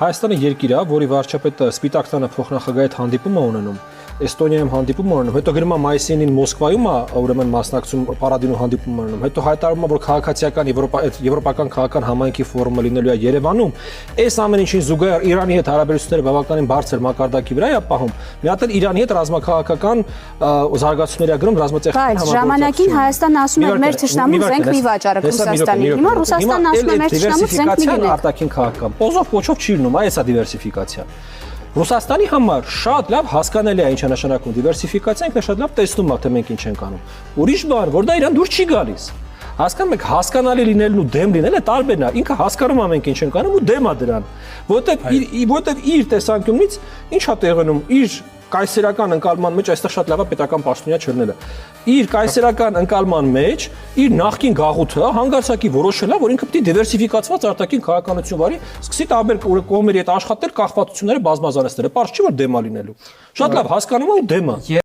Հայաստանը երկիր է, որի վարչապետը Սպիտակ տանը փոխնախագահի հետ հանդիպում է ունենում, Էստոնիայում հանդիպում է ունենում, հետո գրում է մայիսին Մոսկվայում է, ուրեմն մասնակցում պարադինու հանդիպում է ունենում, հետո հայտարարում է, որ քաղաքացիական եվրոպական քաղաքական համայնքի ֆորումը լինելու է Երևանում, այս ամեն ինչին զուգահեռ Իրանի հետ հարաբերությունները բավականին բարձր մակարդակի վրա է պահում, մի հատ էլ Իրանի հետ ռազմաքաղաքական զարգացումների ագրում ռազմատեխնիկական համագործակցություն։ Բայց ժամանակին Հայաստանն ասում է մեր թշնամուն զենք մի վաճառեք Ռուսաստանին, հիմա Ռուսաստանն ասում է մեր թշնամուն զենք մի գնեք։ Արտաքին քաղաքական պոզով փոչով չի լինում, այս է դիվերսիֆիկացիա։ Ռուսաստանի համար շատ լավ հասկանալի է ինչ է նշանակում դիվերսիֆիկացիա, ինքն շատ լավ տեսնում է, թե մենք ինչ ենք անում։ Ուրիշ բան, որ դա իրան դուր չի գալիս։ Հասկանում եք, հասկանալի լինելն ու դեմ լինելը տարբերն է։ Ինքը հասկանում է մենք ինչ ենք անում ու դեմ է դրան։ Որտեվ իր տեսանկյունից ինչ է տեղնում, իր կայսերական ընկալման մեջ այստեղ շատ լավ է պետական պաշտոնյա չլինելը։ Իր կայսերական ընկալման մեջ իր նախկին գաղութը հանգարցակի որոշել է, որ ինքը պետք է դիվերսիֆիկացված արտաքին քաղաքականություն վարի, սկսի տարբեր կողմերի հետ աշխատել, կախվածությունները բազմազանեցնել։ Պարզ չի որ դեմա լինելու։ Շատ լավ հասկանում է ու դեմա։